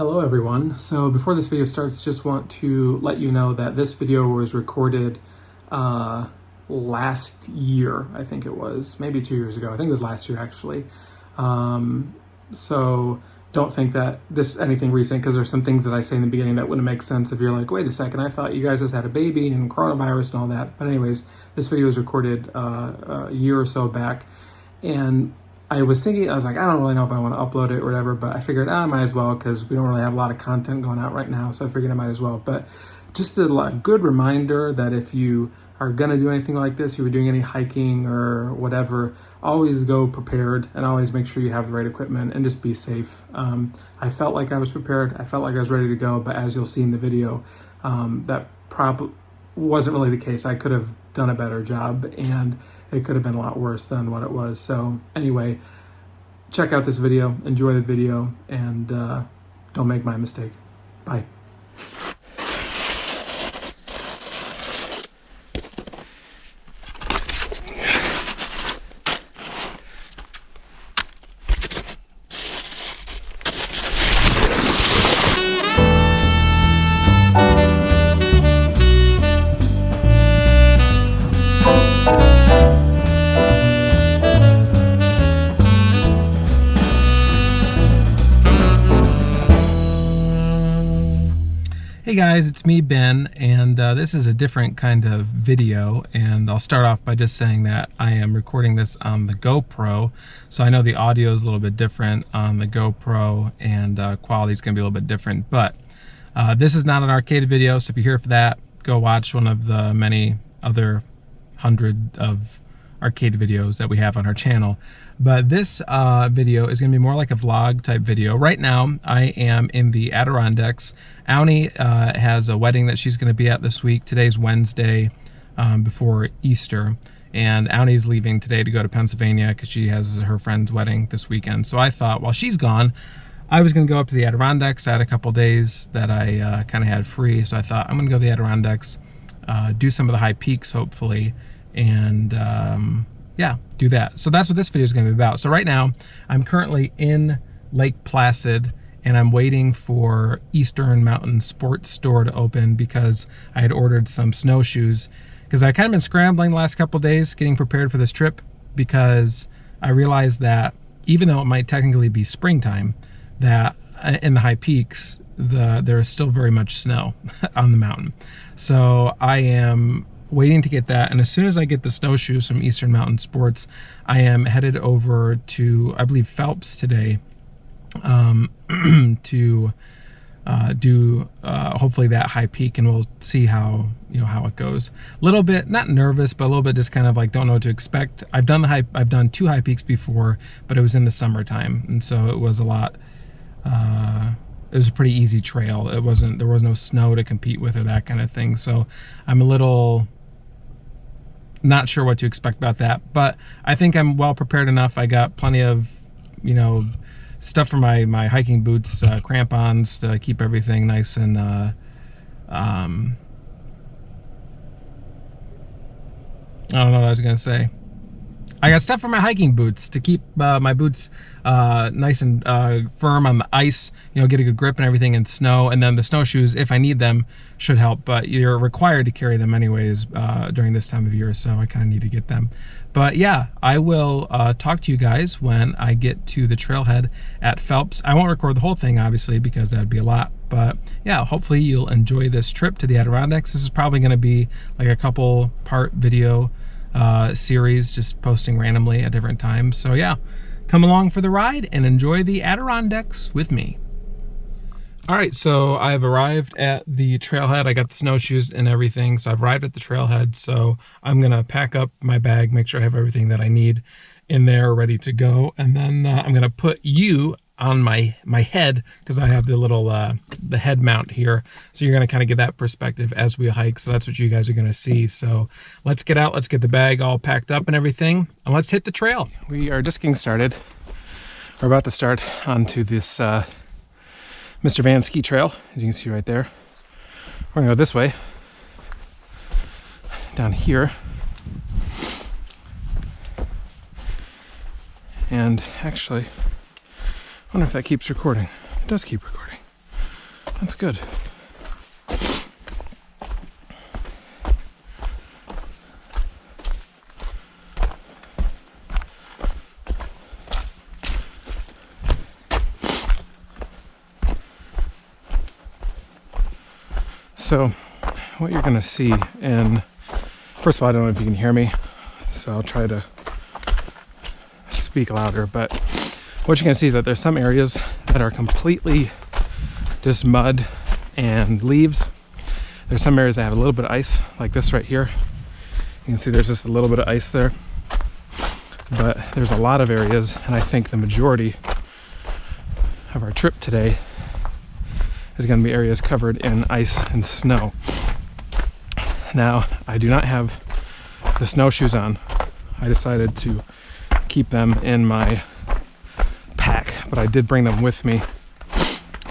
Hello everyone. So before this video starts, just want to let you know that this video was recorded last year. I think it was, maybe 2 years ago. I think it was last year actually. So don't think that this is anything recent, because there's some things that I say in the beginning that wouldn't make sense if you're like, wait a second, I thought you guys just had a baby and coronavirus and all that. But anyways, this video was recorded a year or so back, and I was thinking, I was like, I don't really know if I want to upload it or whatever, but I figured I might as well, because we don't really have a lot of content going out right now, so I figured I might as well. But just a good reminder that if you are going to do anything like this, if you're doing any hiking or whatever, always go prepared and always make sure you have the right equipment and just be safe. I felt like I was prepared. I felt like I was ready to go, but as you'll see in the video, that probably wasn't really the case. I could have done a better job, and it could have been a lot worse than what it was. So anyway, check out this video, enjoy the video, and don't make my mistake. Bye. Hey guys, it's me, Ben, and this is a different kind of video, and I'll start off by just saying that I am recording this on the GoPro, so I know the audio is a little bit different on the GoPro, and quality is going to be a little bit different, but this is not an arcade video, so if you're here for that, go watch one of the many other 100 of arcade videos that we have on our channel. But this video is going to be more like a vlog type video. Right now, I am in the Adirondacks. Auni has a wedding that she's going to be at this week. Today's Wednesday before Easter, and Auni's leaving today to go to Pennsylvania because she has her friend's wedding this weekend. So I thought while she's gone, I was going to go up to the Adirondacks. I had a couple days that I kind of had free, so I thought I'm going to go to the Adirondacks, do some of the high peaks hopefully, and yeah, do that. So that's what this video is going to be about. So right now, I'm currently in Lake Placid, and I'm waiting for Eastern Mountain Sports Store to open because I had ordered some snowshoes, because I kind of been scrambling the last couple of days getting prepared for this trip, because I realized that even though it might technically be springtime, that in the high peaks, there is still very much snow on the mountain. So I am waiting to get that, and as soon as I get the snowshoes from Eastern Mountain Sports, I am headed over to, I believe, Phelps today to do hopefully that high peak, and we'll see how how it goes. A little bit not nervous, but a little bit just kind of like don't know what to expect. I've done 2 high peaks before, but it was in the summertime, and so it was a lot. It was a pretty easy trail. There was no snow to compete with or that kind of thing. So I'm a little not sure what to expect about that, but I think I'm well prepared enough. I got plenty of, stuff for my hiking boots, crampons to keep everything nice and, I don't know what I was gonna say. I got stuff for my hiking boots to keep my boots nice and firm on the ice, get a good grip and everything in snow. And then the snowshoes, if I need them, should help. But you're required to carry them anyways during this time of year, so I kind of need to get them. But yeah, I will talk to you guys when I get to the trailhead at Phelps. I won't record the whole thing, obviously, because that'd be a lot. But yeah, hopefully you'll enjoy this trip to the Adirondacks. This is probably going to be like a couple part video series, just posting randomly at different times. So yeah, come along for the ride and enjoy the Adirondacks with me. All right, so I've arrived at the trailhead. I got the snowshoes and everything, so I've arrived at the trailhead. So I'm gonna pack up my bag, make sure I have everything that I need in there ready to go, and then I'm gonna put you on my head, because I have the little the head mount here, so you're gonna kind of get that perspective as we hike. So that's what you guys are gonna see. So let's get out, let's get the bag all packed up and everything, and let's hit the trail. We are just getting started. We're about to start onto this Mr. Van ski trail, as you can see right there. We're gonna go this way, down here, and actually, I wonder if that keeps recording. It does keep recording. That's good. So what you're going to see in, first of all, I don't know if you can hear me, so I'll try to speak louder, but what you're going to see is that there's some areas that are completely just mud and leaves. There's some areas that have a little bit of ice, like this right here. You can see there's just a little bit of ice there, but there's a lot of areas, and I think the majority of our trip today is going to be areas covered in ice and snow. Now, I do not have the snowshoes on. I decided to keep them in my pack, but I did bring them with me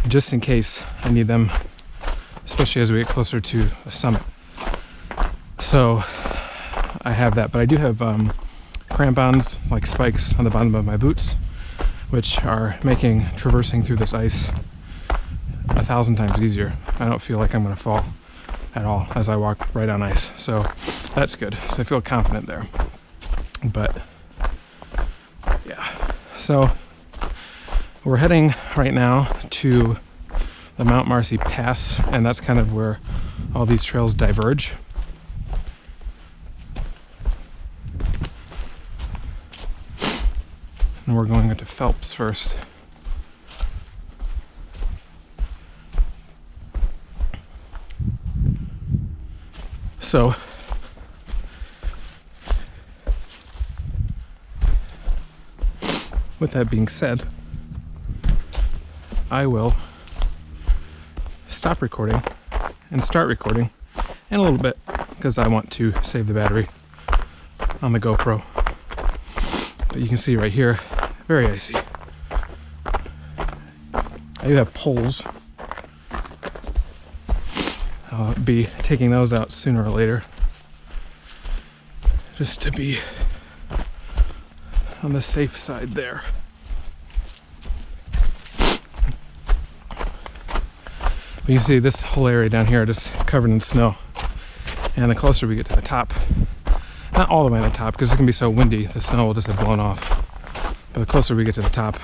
just in case I need them, especially as we get closer to a summit. So I have that, but I do have crampons, like spikes on the bottom of my boots, which are making traversing through this ice 1,000 times easier. I don't feel like I'm going to fall at all as I walk right on ice, so that's good. So I feel confident there. But yeah, so we're heading right now to the Mount Marcy Pass, and that's kind of where all these trails diverge. And we're going into Phelps first. So with that being said, I will stop recording and start recording in a little bit because I want to save the battery on the GoPro. But you can see right here, very icy. I do have poles. I'll be taking those out sooner or later, just to be on the safe side there. But you can see this whole area down here just covered in snow. And the closer we get to the top, not all the way to the top because it's going to be so windy, the snow will just have blown off. But the closer we get to the top,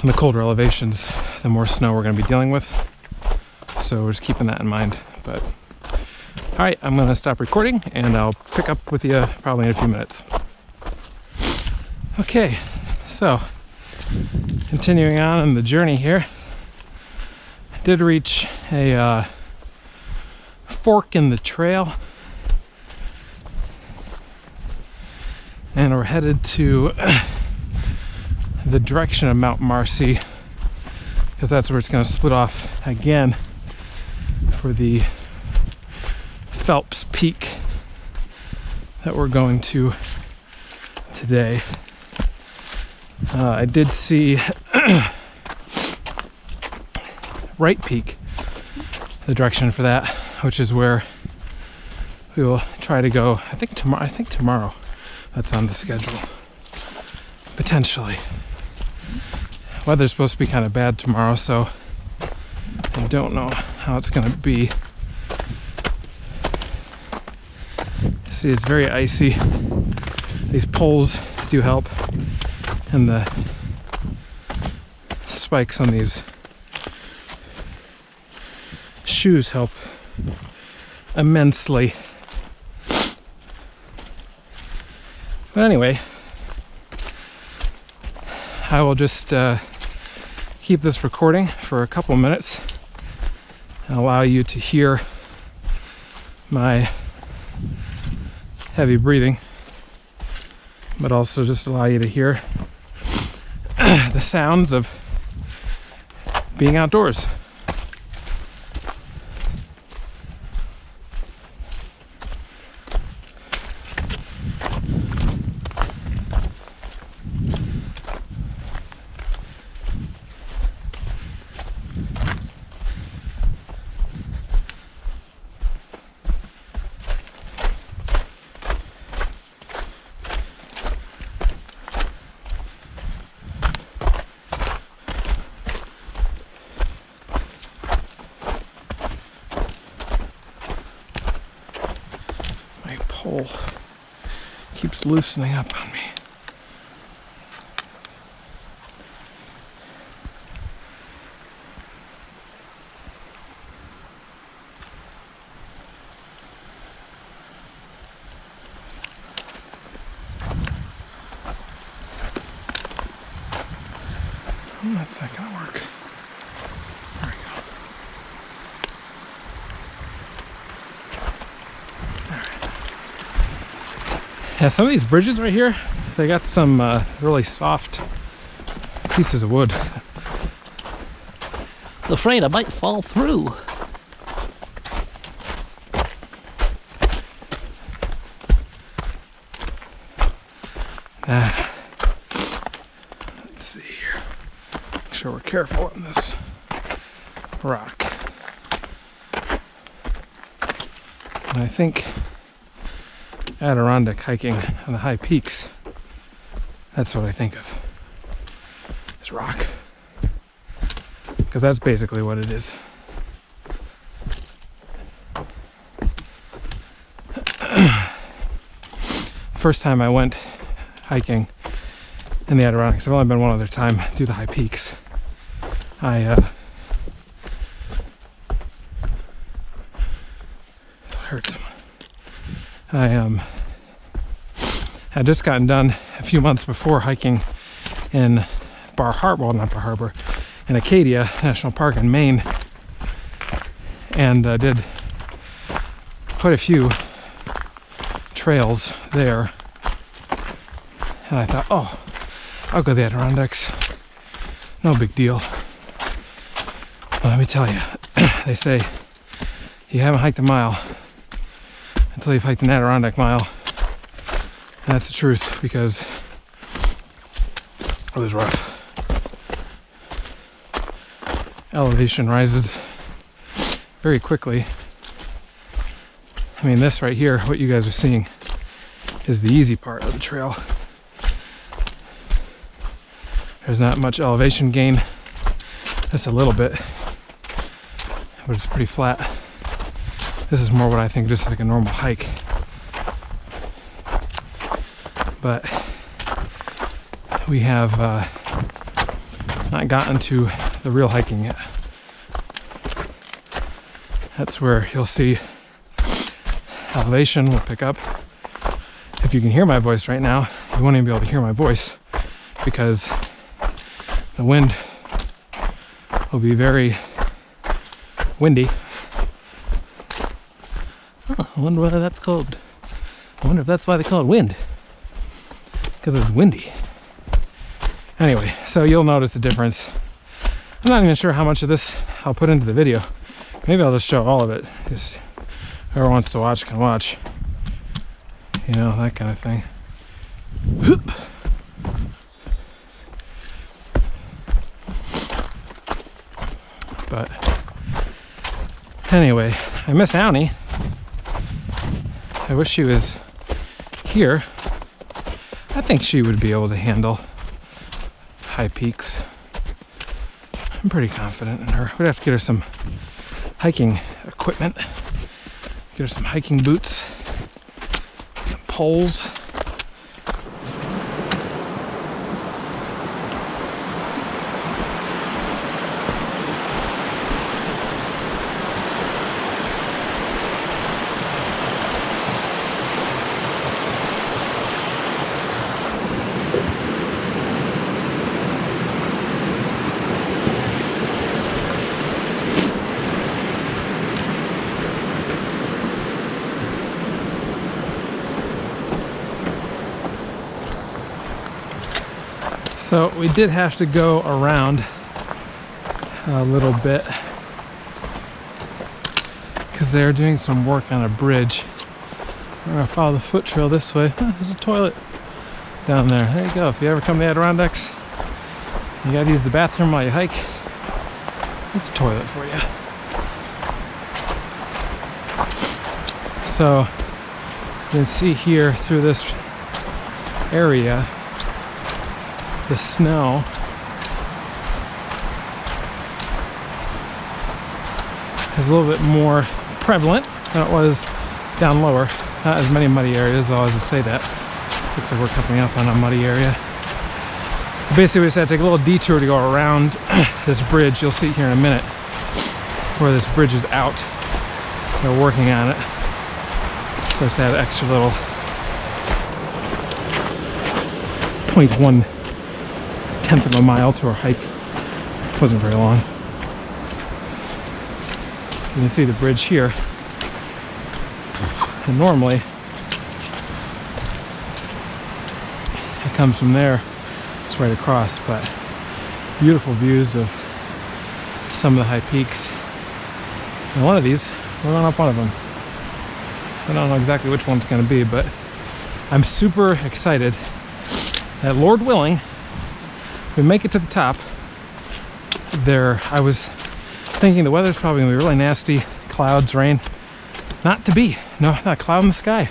and the colder elevations, the more snow we're going to be dealing with. So we're just keeping that in mind. But all right, I'm going to stop recording and I'll pick up with you probably in a few minutes. Okay, so continuing on the journey here, I did reach a fork in the trail, and we're headed to the direction of Mount Marcy because that's where it's going to split off again for the Phelps Peak that we're going to today. I did see Wright Peak, the direction for that, which is where we will try to go. I think tomorrow that's on the schedule, potentially. Weather's supposed to be kind of bad tomorrow, so I don't know how it's going to be. See, it's very icy. These poles do help, and the spikes on these shoes help immensely. But anyway, I will just keep this recording for a couple minutes and allow you to hear my heavy breathing, but also just allow you to hear the sounds of being outdoors. pole keeps loosening up on me. Oh, that's not gonna work. There we go. Yeah, some of these bridges right here, they got some really soft pieces of wood. I'm afraid I might fall through. Let's see here. Make sure we're careful on this rock. And I think Adirondack hiking on the high peaks, that's what I think of. This rock. Because that's basically what it is. First time I went hiking in the Adirondacks, I've only been one other time through the high peaks. I heard someone. I had just gotten done a few months before hiking in Bar Harbor, well, not Bar Harbor, in Acadia National Park in Maine, and did quite a few trails there. And I thought, oh, I'll go to the Adirondacks. No big deal. But let me tell you, they say you haven't hiked a mile until you've hiked an Adirondack mile. And that's the truth, because it was rough. Elevation rises very quickly. I mean, this right here, what you guys are seeing, is the easy part of the trail. There's not much elevation gain, just a little bit, but it's pretty flat. This is more what I think just like a normal hike. But we have not gotten to the real hiking yet. That's where you'll see elevation will pick up. If you can hear my voice right now, you won't even be able to hear my voice because the wind will be very windy. Oh, I wonder why that's called. I wonder if that's why they call it wind. Because it's windy. Anyway, so you'll notice the difference. I'm not even sure how much of this I'll put into the video. Maybe I'll just show all of it. Just whoever wants to watch can watch. You know, that kind of thing. But anyway, I miss Annie. I wish she was here. I think she would be able to handle high peaks. I'm pretty confident in her. We'd have to get her some hiking equipment. Get her some hiking boots, some poles. So we did have to go around a little bit because they're doing some work on a bridge. We're gonna follow the foot trail this way. Oh, there's a toilet down there. There you go. If you ever come to the Adirondacks, you gotta use the bathroom while you hike. There's a toilet for you. So you can see here through this area, the snow is a little bit more prevalent than it was down lower. Not as many muddy areas, I'll always say that. Looks like we're coming up on a muddy area. Basically, we just had to take a little detour to go around this bridge. You'll see here in a minute where this bridge is out. They're working on it. So just add an extra little 0.1 tenth of a mile to our hike. Wasn't very long. You can see the bridge here. And normally it comes from there, it's right across, but beautiful views of some of the high peaks. And one of these, we're going up one of them. I don't know exactly which one it's going to be, but I'm super excited that, Lord willing, if we make it to the top. I was thinking the weather's probably going to be really nasty, clouds, rain. Not to be. No, not a cloud in the sky.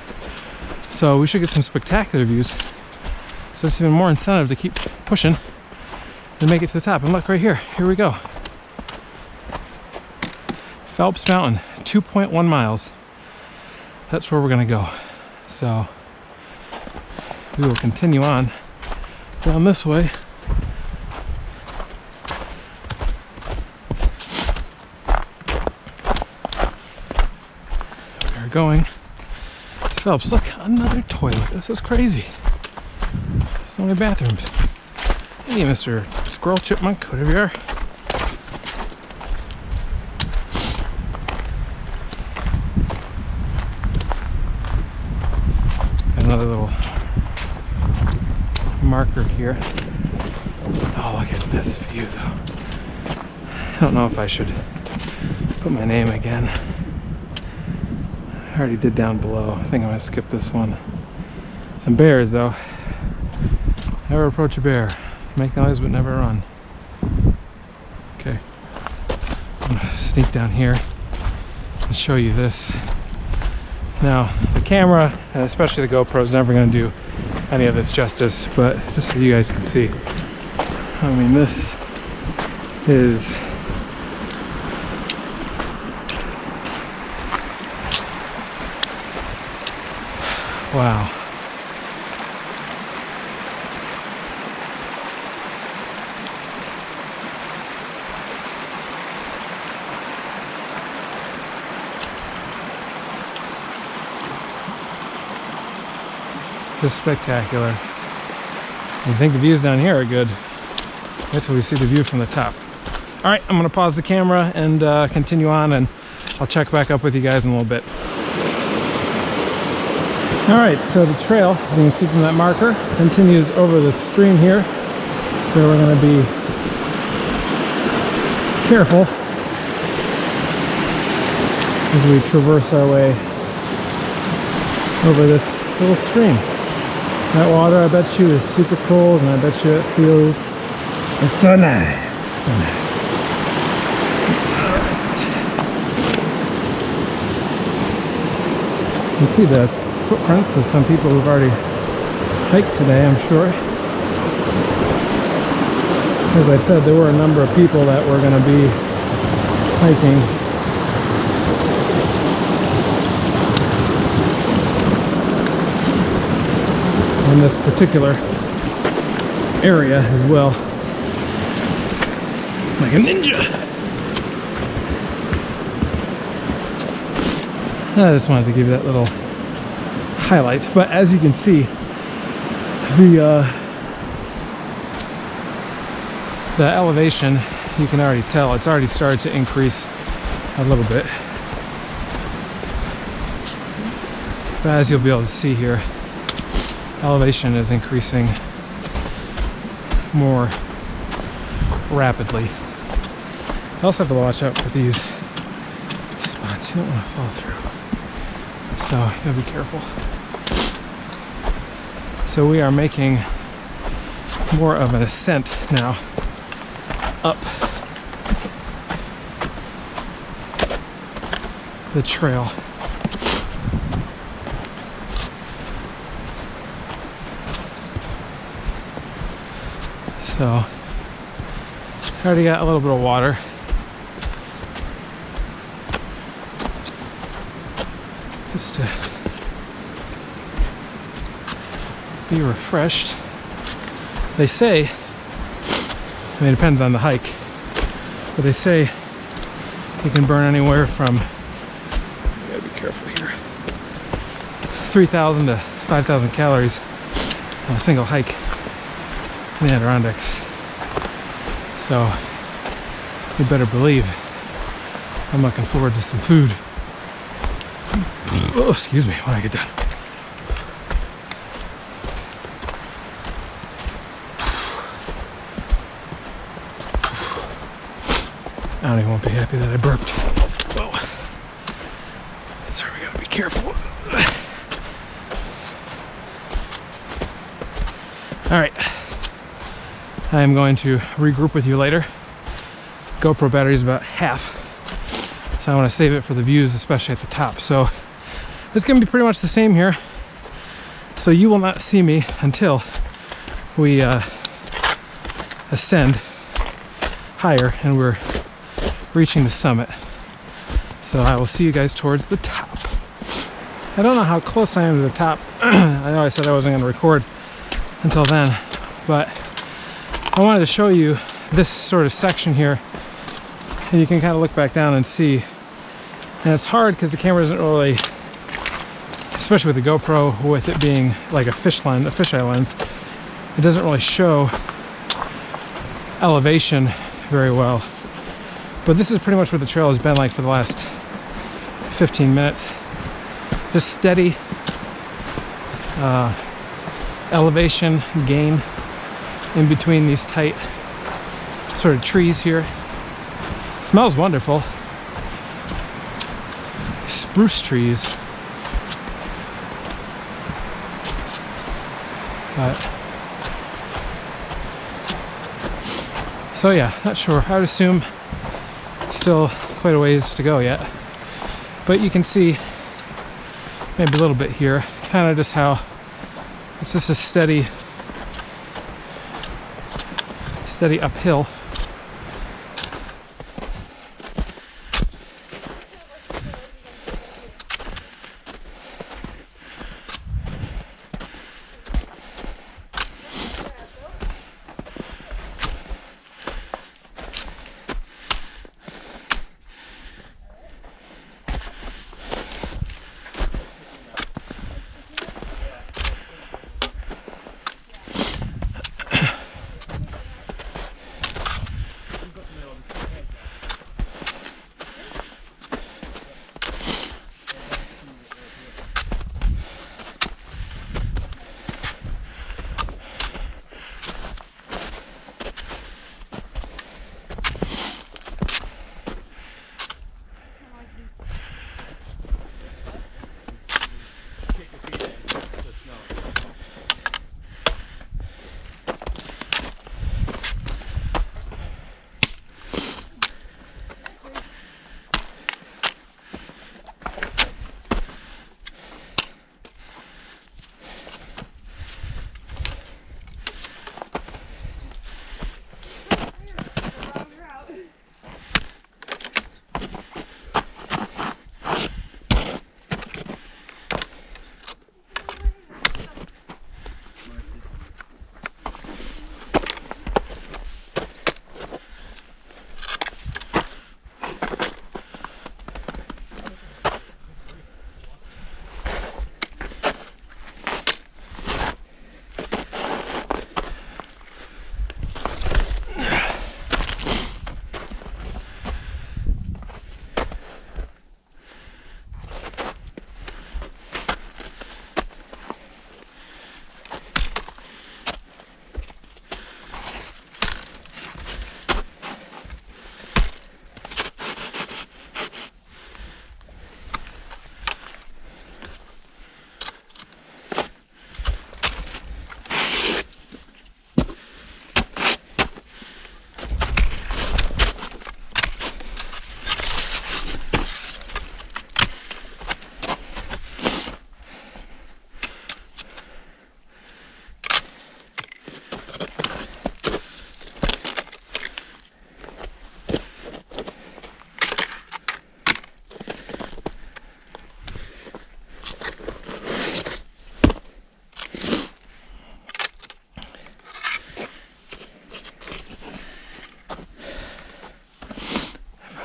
So we should get some spectacular views. So it's even more incentive to keep pushing and make it to the top. And look right here. Here we go. Phelps Mountain, 2.1 miles. That's where we're going to go. So we will continue on down this way. We're going to Phelps. Look, another toilet. This is crazy. So many bathrooms. Hey, Mr. Squirrel Chipmunk, whatever you are. Another little marker here. Oh, look at this view, though. I don't know if I should put my name again. I already did down below. I think I'm gonna skip this one. Some bears, though. Never approach a bear. Make noise, but never run. Okay. I'm gonna sneak down here and show you this. Now, the camera, and especially the GoPro, is never going to do any of this justice, but just so you guys can see, I mean, this is wow. Just spectacular. I think the views down here are good. Wait till we see the view from the top. All right, I'm gonna pause the camera and continue on, and I'll check back up with you guys in a little bit. All right, so the trail, as you can see from that marker, continues over the stream here. So we're gonna be careful as we traverse our way over this little stream. That water, I bet you, is super cold, and I bet you it feels, it's so nice, so nice. Alright. You can see the footprints of some people who've already hiked today, I'm sure. As I said, there were a number of people that were going to be hiking. In this particular area as well, like a ninja. I just wanted to give you that little highlight, but as you can see, the elevation, you can already tell it's already started to increase a little bit, but as you'll be able to see here, elevation is increasing more rapidly. You also have to watch out for these spots. You don't want to fall through, so you gotta be careful. So we are making more of an ascent now up the trail. So, I already got a little bit of water. Just to be refreshed. They say, I mean, it depends on the hike, but they say you can burn anywhere from, I gotta be careful here, 3,000 to 5,000 calories on a single hike in the Adirondacks. So you better believe I'm looking forward to some food. Oh, excuse me, when I get done. I don't even want to be happy that I burped. Whoa. Sorry, we gotta be careful. Alright. I am going to regroup with you later. GoPro battery is about half, so I want to save it for the views, especially at the top. So this is going to be pretty much the same here. So you will not see me until we ascend higher and we're reaching the summit. So I will see you guys towards the top. I don't know how close I am to the top. I know I said I wasn't going to record until then, but I wanted to show you this sort of section here, and you can kind of look back down and see. And it's hard because the camera isn't really, especially with the GoPro, with it being like a fisheye lens, it doesn't really show elevation very well. But this is pretty much what the trail has been like for the last 15 minutes. Just steady elevation gain in between these tight sort of trees here. Smells wonderful. Spruce trees. So yeah, not sure. I would assume still quite a ways to go yet. But you can see maybe a little bit here, kind of just how it's just a steady uphill.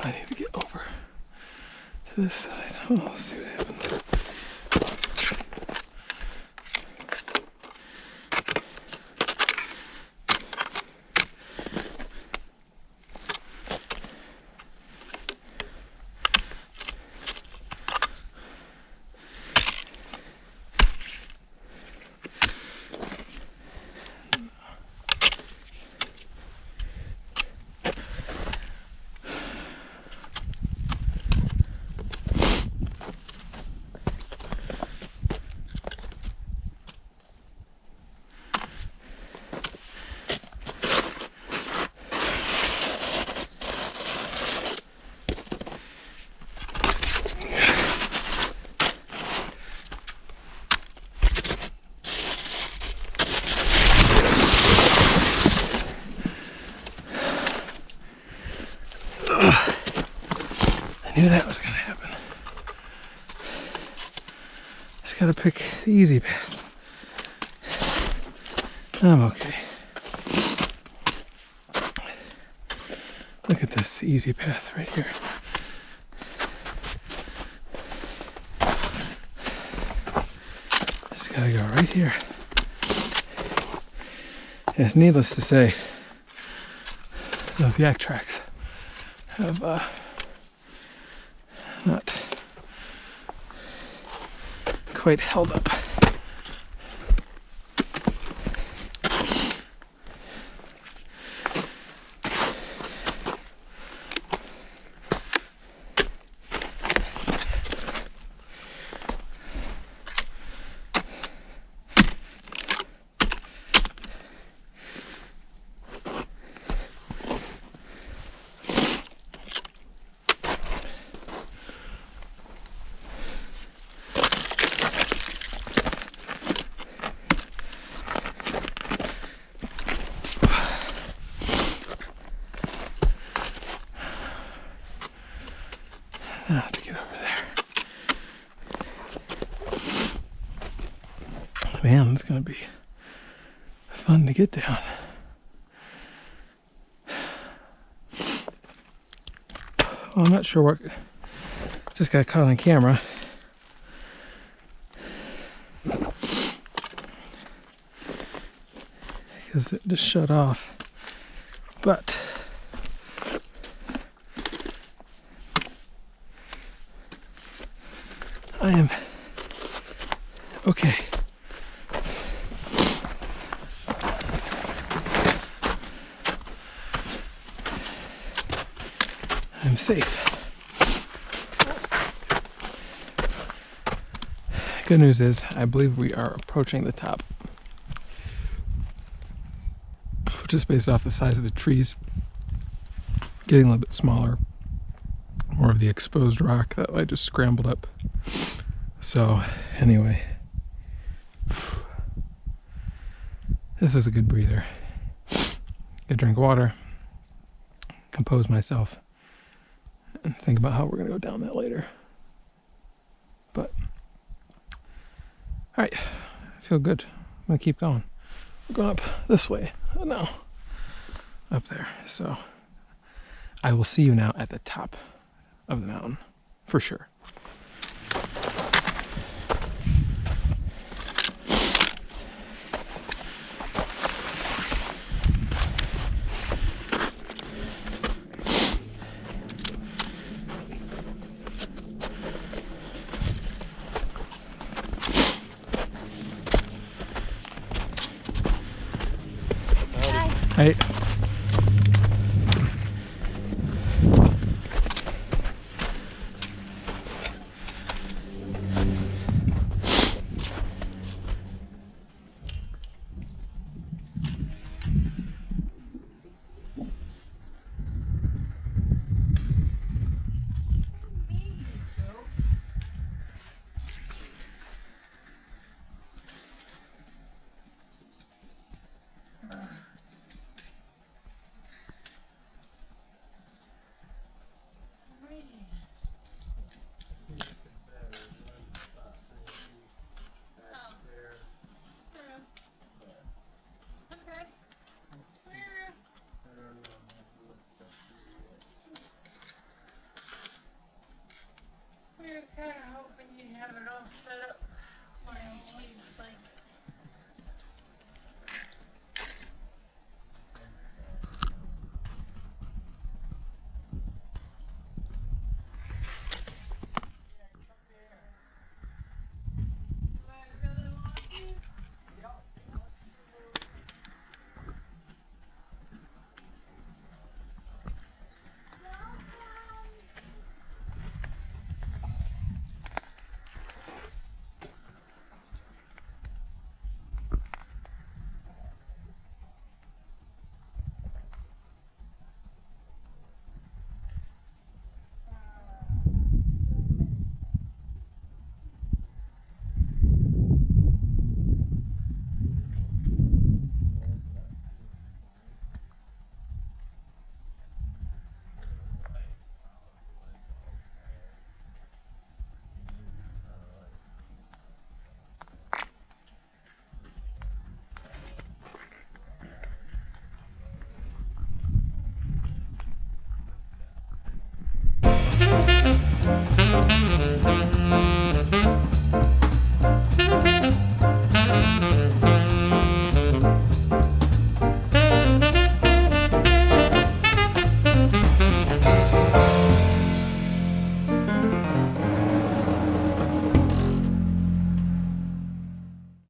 I need to get over to this side. Oh, let's see what happens. I knew that was going to happen. Just got to pick the easy path. I'm okay. Look at this easy path right here. Just gotta go right here. It's needless to say, those yak tracks have not quite held up. Now to get over there. Man, it's gonna be fun to get down. Well, I'm not sure what just got caught on camera. Because it just shut off. But I am okay. I'm safe. Good news is, I believe we are approaching the top. Just based off the size of the trees, getting a little bit smaller. More of the exposed rock that I just scrambled up. So, anyway, this is a good breather. Get a drink of water, compose myself, and think about how we're going to go down that later. But, alright, I feel good. I'm going to keep going. We're going up this way. No, up there. So, I will see you now at the top of the mountain, for sure. Hey.